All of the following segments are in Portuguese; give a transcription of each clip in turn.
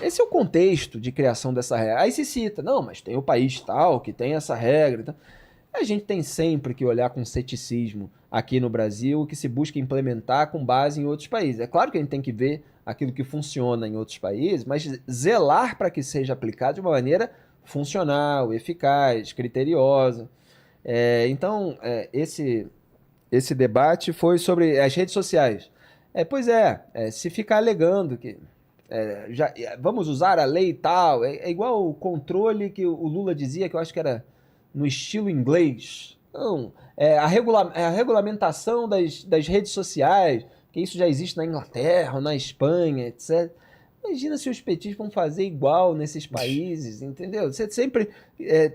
esse é o contexto de criação dessa regra. Aí se cita, não, mas tem o país tal que tem essa regra. Então, a gente tem sempre que olhar com ceticismo aqui no Brasil o que se busca implementar com base em outros países. É claro que a gente tem que ver aquilo que funciona em outros países, mas zelar para que seja aplicado de uma maneira funcional, eficaz, criteriosa. Então, esse debate foi sobre as redes sociais. Se ficar alegando que vamos usar a lei e tal, é igual o controle que o Lula dizia, que eu acho que era no estilo inglês. Não, a regulamentação das redes sociais, que isso já existe na Inglaterra, na Espanha, etc. Imagina se os petistas vão fazer igual nesses países, entendeu? Você sempre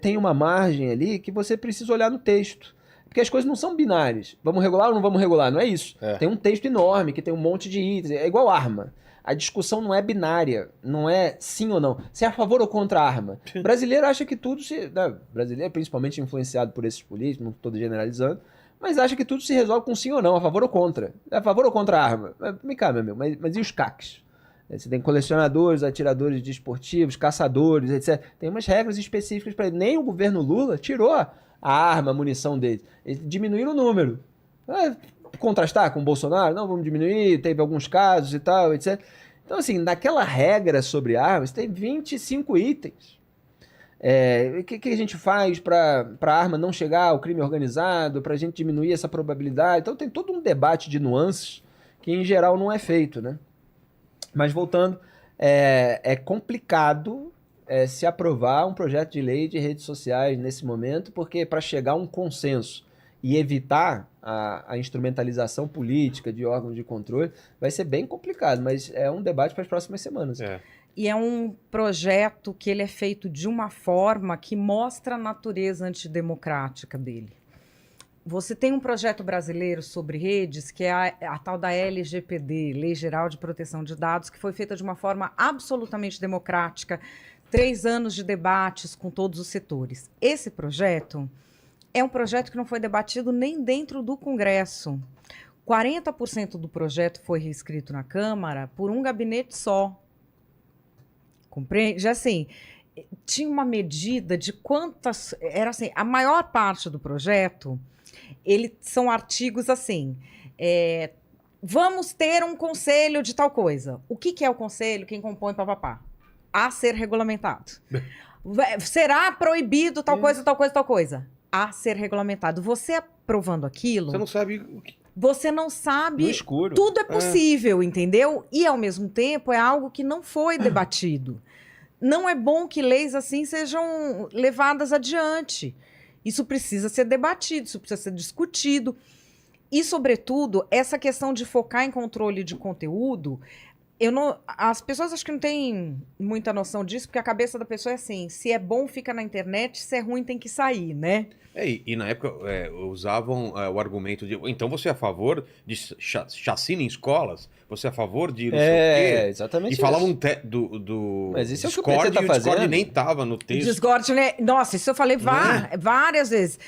tem uma margem ali que você precisa olhar no texto. Porque as coisas não são binárias. Vamos regular ou não vamos regular? Não é isso. Tem um texto enorme que tem um monte de itens. É igual arma. A discussão não é binária. Não é sim ou não. Se é a favor ou contra a arma. O brasileiro acha que tudo se... brasileiro, principalmente influenciado por esses políticos, não estou generalizando, mas acha que tudo se resolve com sim ou não, a favor ou contra. É a favor ou contra a arma? Vem cá, meu amigo. Mas e os CACs? Você tem colecionadores, atiradores desportivos, caçadores, etc. Tem umas regras específicas para ele. Nem o governo Lula tirou a arma, a munição deles. Eles diminuíram o número. Contrastar com o Bolsonaro? Não, vamos diminuir, teve alguns casos e tal, etc. Então, assim, naquela regra sobre armas, tem 25 itens. O que a gente faz para a arma não chegar ao crime organizado, para a gente diminuir essa probabilidade? Então, tem todo um debate de nuances que, em geral, não é feito, né? Mas, voltando, é complicado se aprovar um projeto de lei de redes sociais nesse momento, porque para chegar a um consenso e evitar a instrumentalização política de órgãos de controle, vai ser bem complicado, mas é um debate para as próximas semanas. E é um projeto que ele é feito de uma forma que mostra a natureza antidemocrática dele. Você tem um projeto brasileiro sobre redes, que é a tal da LGPD, Lei Geral de Proteção de Dados, que foi feita de uma forma absolutamente democrática, 3 anos de debates com todos os setores. Esse projeto é um projeto que não foi debatido nem dentro do Congresso. 40% do projeto foi reescrito na Câmara por um gabinete só. Compreende? Já assim, tinha uma medida de quantas... Era assim, a maior parte do projeto, são artigos assim... vamos ter um conselho de tal coisa. O que é o conselho? Quem compõe, papapá? A ser regulamentado. Será proibido tal coisa, tal coisa, tal coisa? A ser regulamentado. Você aprovando aquilo... Você não sabe o que... Você não sabe... No escuro. Tudo é possível, entendeu? E, ao mesmo tempo, é algo que não foi debatido. Não é bom que leis assim sejam levadas adiante. Isso precisa ser debatido, isso precisa ser discutido. E, sobretudo, essa questão de focar em controle de conteúdo... As pessoas acho que não têm muita noção disso, porque a cabeça da pessoa é assim, se é bom fica na internet, se é ruim tem que sair, né? E na época usavam o argumento de, então você é a favor de chacina em escolas? Você é a favor de não sei o quê? Exatamente. E falavam do Mas isso Discord, é o que o PT tá e o Discord fazendo. nem tava no texto. Discord, né? Nossa, isso eu falei várias vezes.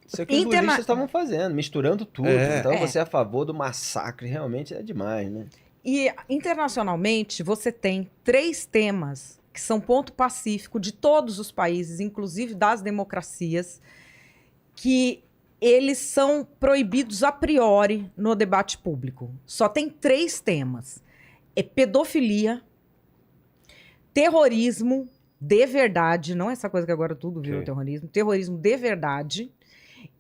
Isso é o que os lulistas estavam fazendo, misturando tudo. Então você é a favor do massacre, realmente é demais, né? E internacionalmente você tem 3 temas que são ponto pacífico de todos os países, inclusive das democracias, que eles são proibidos a priori no debate público. Só tem 3 temas. É pedofilia, terrorismo de verdade, não essa coisa que agora tudo virou terrorismo de verdade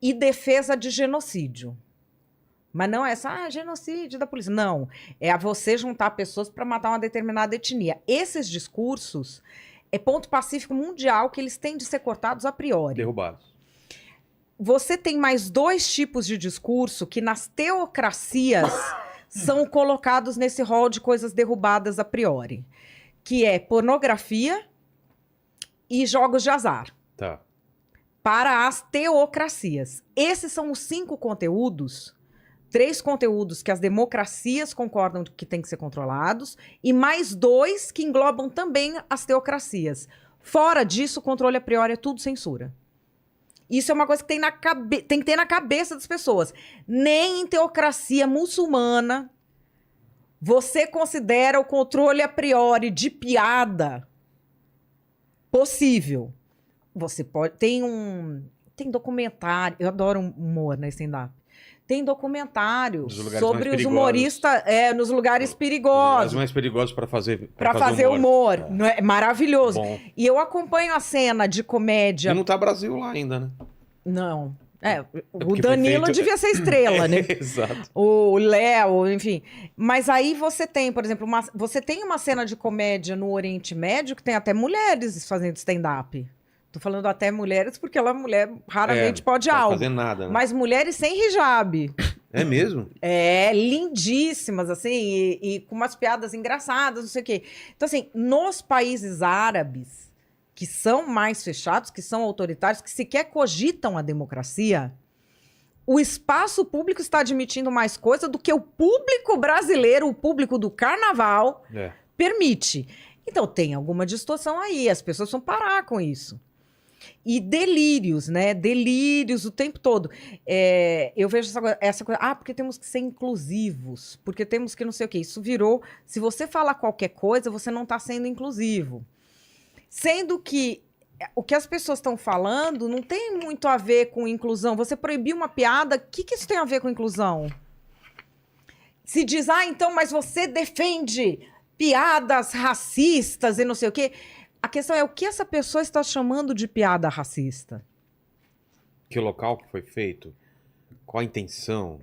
e defesa de genocídio. Mas não é essa, genocídio da polícia. Não, é a você juntar pessoas para matar uma determinada etnia. Esses discursos é ponto pacífico mundial que eles têm de ser cortados a priori. Derrubados. Você tem mais 2 tipos de discurso que nas teocracias são colocados nesse rol de coisas derrubadas a priori. Que é pornografia e jogos de azar. Tá. Para as teocracias. Esses são os 5 conteúdos... 3 conteúdos que as democracias concordam que têm que ser controlados e mais 2 que englobam também as teocracias. Fora disso, o controle a priori é tudo censura. Isso é uma coisa que tem que ter na cabeça das pessoas. Nem em teocracia muçulmana Você considera o controle a priori de piada possível? Você pode... Tem documentário... Eu adoro humor na stand-up. Tem documentário sobre os humoristas nos lugares perigosos. Os mais perigosos para fazer humor. É maravilhoso. Bom. E eu acompanho a cena de comédia. E não tá Brasil lá ainda, né? Não. O Danilo devia ser estrela, né? Exato. O Léo, enfim. Mas aí você tem, por exemplo, você tem uma cena de comédia no Oriente Médio que tem até mulheres fazendo stand-up. Tô falando até mulheres porque ela mulher raramente pode algo. Não fazer nada, né? Mas mulheres sem hijab. É mesmo? Lindíssimas, assim, e com umas piadas engraçadas, não sei o quê. Então, assim, nos países árabes, que são mais fechados, que são autoritários, que sequer cogitam a democracia, o espaço público está admitindo mais coisa do que o público brasileiro, o público do carnaval, permite. Então, tem alguma distorção aí, as pessoas vão parar com isso. E delírios, né? Delírios o tempo todo. Eu vejo essa coisa, porque temos que ser inclusivos, porque temos que não sei o quê. Isso virou, se você falar qualquer coisa, você não está sendo inclusivo. Sendo que o que as pessoas estão falando não tem muito a ver com inclusão. Você proibir uma piada, o que isso tem a ver com inclusão? Se diz, então, mas você defende piadas racistas e não sei o quê. A questão é o que essa pessoa está chamando de piada racista. Que local que foi feito? Qual a intenção?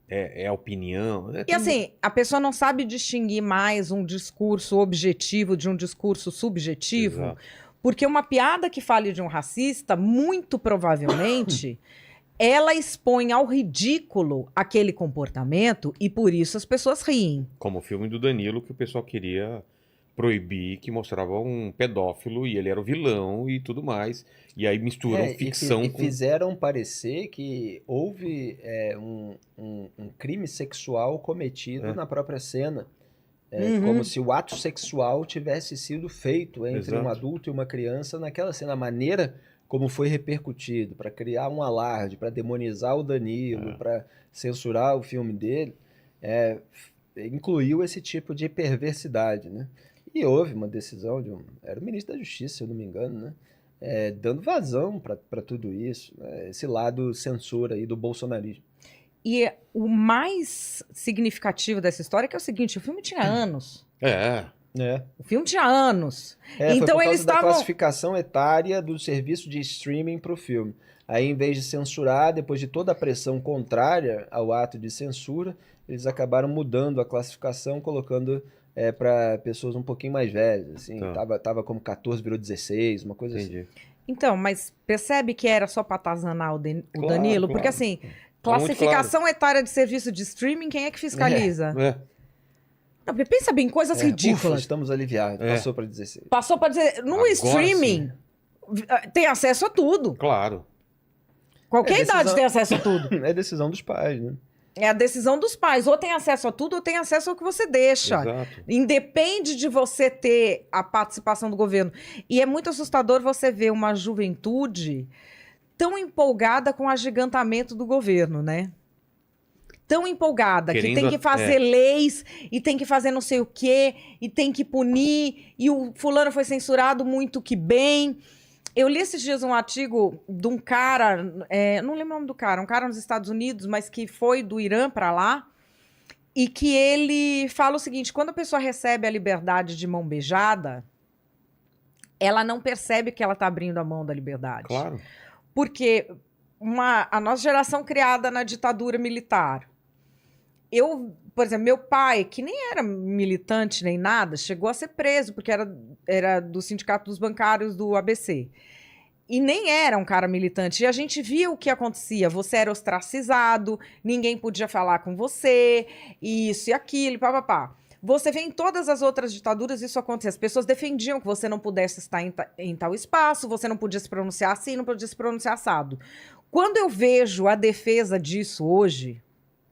É a opinião? E assim, a pessoa não sabe distinguir mais um discurso objetivo de um discurso subjetivo. Exato. Porque uma piada que fale de um racista, muito provavelmente, ela expõe ao ridículo aquele comportamento e por isso as pessoas riem. Como o filme do Danilo que o pessoal queria proibir, que mostrava um pedófilo e ele era o vilão e tudo mais. E aí misturam ficção com... fizeram parecer que houve um crime sexual cometido na própria cena. Como se o ato sexual tivesse sido feito entre um adulto e uma criança naquela cena. A maneira como foi repercutido, para criar um alarde, para demonizar o Danilo, para censurar o filme dele, incluiu esse tipo de perversidade, né? E houve uma decisão era o ministro da Justiça, se eu não me engano, né? Dando vazão para tudo isso, esse lado censura aí do bolsonarismo. E o mais significativo dessa história é que é o seguinte, o filme tinha anos. O filme tinha anos. Então foi por causa da classificação etária do serviço de streaming para o filme. Aí, em vez de censurar, depois de toda a pressão contrária ao ato de censura, eles acabaram mudando a classificação, colocando para pessoas um pouquinho mais velhas. Assim, tava como 14, virou 16, uma coisa assim. Então, mas percebe que era só para atazanar o Danilo? Porque assim, classificação etária de serviço de streaming, quem é que fiscaliza? Não, pensa bem, coisas ridículas. Ufa, estamos aliviados, passou para 16. Passou para dizer, no streaming, tem acesso a tudo. Claro. Qualquer idade tem acesso a tudo. É decisão dos pais, né? É a decisão dos pais. Ou tem acesso a tudo, ou tem acesso ao que você deixa. Exato. Independe de você ter a participação do governo. E é muito assustador você ver uma juventude tão empolgada com o agigantamento do governo, né? Tão empolgada, que tem que fazer leis, e tem que fazer não sei o quê, e tem que punir, e o fulano foi censurado muito que bem. Eu li esses dias um artigo de um cara, não lembro o nome do cara, um cara nos Estados Unidos, mas que foi do Irã para lá, e que ele fala o seguinte, quando a pessoa recebe a liberdade de mão beijada, ela não percebe que ela está abrindo a mão da liberdade. Claro. Porque a nossa geração criada na ditadura militar, por exemplo, meu pai, que nem era militante nem nada, chegou a ser preso, porque era do Sindicato dos Bancários do ABC. E nem era um cara militante. E a gente via o que acontecia. Você era ostracizado, ninguém podia falar com você, isso e aquilo, papapá. Você vê em todas as outras ditaduras isso acontecer. As pessoas defendiam que você não pudesse estar em tal espaço, você não podia se pronunciar assim, não podia se pronunciar assado. Quando eu vejo a defesa disso hoje...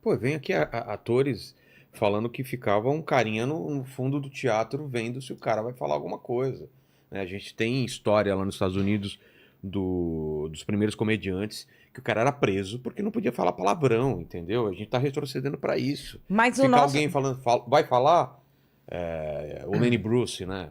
Pô, vem aqui atores falando que ficavam carinha no fundo do teatro vendo se o cara vai falar alguma coisa. A gente tem história lá nos Estados Unidos dos primeiros comediantes, que o cara era preso porque não podia falar palavrão, entendeu? A gente tá retrocedendo pra isso. Mas Ficar o nosso... alguém falando, vai falar? O Lenny Bruce, né?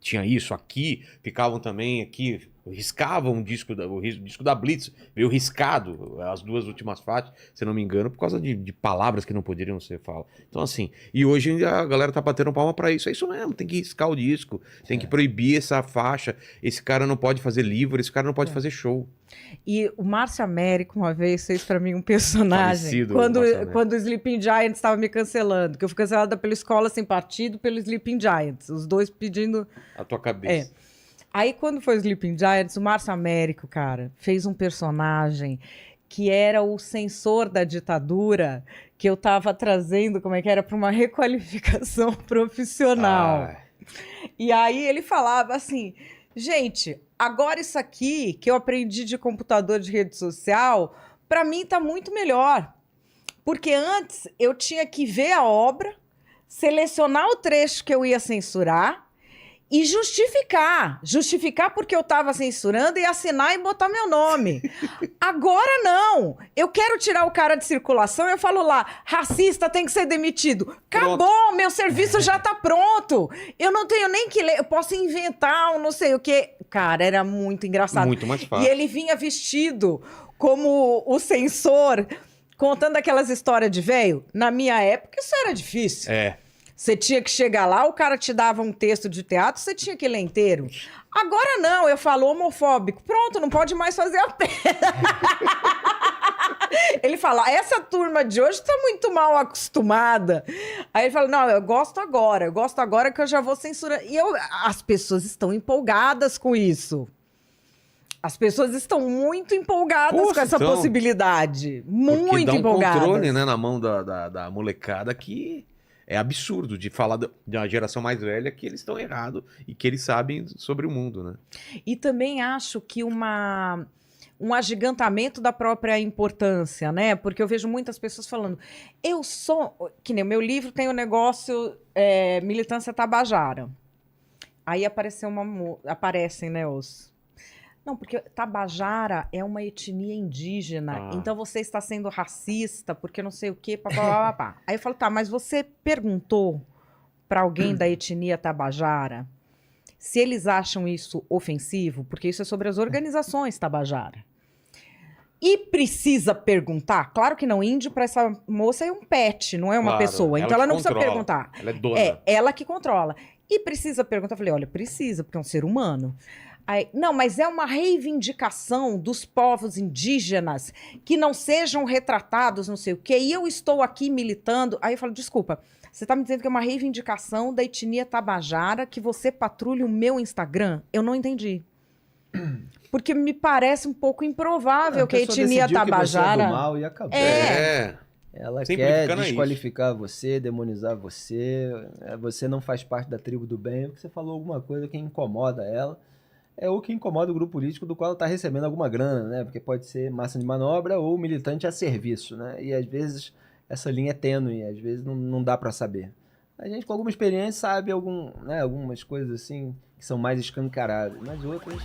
Tinha isso aqui, ficavam também aqui, riscavam o disco da Blitz, veio riscado as 2 últimas faixas, se não me engano, por causa de palavras que não poderiam ser faladas. Então, assim, e hoje a galera tá batendo palma pra isso. É isso mesmo, tem que riscar o disco, tem que proibir essa faixa. Esse cara não pode fazer livro, esse cara não pode fazer show. E o Márcio Américo, uma vez, fez pra mim um personagem. Falecido, Quando o Sleeping Giants estava me cancelando, que eu fui cancelada pela Escola Sem Partido, pelo Sleeping Giants. Os dois pedindo... A tua cabeça. Aí, quando foi o Sleeping Giants, o Márcio Américo, cara, fez um personagem que era o censor da ditadura, que eu tava trazendo, como é que era, para uma requalificação profissional. E aí ele falava assim, gente, agora isso aqui que eu aprendi de computador de rede social, para mim tá muito melhor. Porque antes eu tinha que ver a obra, selecionar o trecho que eu ia censurar, e justificar porque eu estava censurando e assinar e botar meu nome. Agora não, eu quero tirar o cara de circulação, eu falo lá, racista tem que ser demitido. Acabou, meu serviço já tá pronto. Eu não tenho nem que ler, eu posso inventar um não sei o quê. Cara, era muito engraçado. Muito mais fácil. E ele vinha vestido como o censor, contando aquelas histórias de velho. Na minha época isso era difícil. Você tinha que chegar lá, o cara te dava um texto de teatro, você tinha que ler inteiro. Agora não, eu falo homofóbico. Pronto, não pode mais fazer a pena. Ele fala, essa turma de hoje tá muito mal acostumada. Aí ele fala, não, eu gosto agora que eu já vou censurar. E as pessoas estão empolgadas com isso. As pessoas estão muito empolgadas com essa possibilidade. Muito empolgadas. Dá um controle, né, na mão da molecada que... É absurdo de falar da geração mais velha que eles estão errados e que eles sabem sobre o mundo, né? E também acho que um agigantamento da própria importância, né? Porque eu vejo muitas pessoas falando, eu sou... Que nem o meu livro tem o negócio Militância Tabajara. Aí aparecem, né, os... Não, porque Tabajara é uma etnia indígena, então você está sendo racista, porque não sei o quê, papapá. Aí eu falo, tá, mas você perguntou para alguém da etnia Tabajara se eles acham isso ofensivo? Porque isso é sobre as organizações Tabajara. E precisa perguntar? Claro que não, índio para essa moça é um pet, não é uma pessoa, então ela não precisa perguntar. Ela é dona. É, ela que controla. E precisa perguntar? Eu falei, olha, precisa, porque é um ser humano. Aí, não, mas é uma reivindicação dos povos indígenas que não sejam retratados, não sei o quê, e eu estou aqui militando. Aí eu falo, desculpa, você está me dizendo que é uma reivindicação da etnia Tabajara que você patrulha o meu Instagram? Eu não entendi. Porque me parece um pouco improvável que a etnia Tabajara... Que você é do mal e acabou. Ela quer desqualificar você, demonizar você. Você não faz parte da tribo do bem, porque você falou alguma coisa que incomoda ela. É o que incomoda o grupo político do qual ela está recebendo alguma grana, né? Porque pode ser massa de manobra ou militante a serviço, né? E às vezes essa linha é tênue, às vezes não dá para saber. A gente com alguma experiência sabe algumas coisas assim que são mais escancaradas, mas outras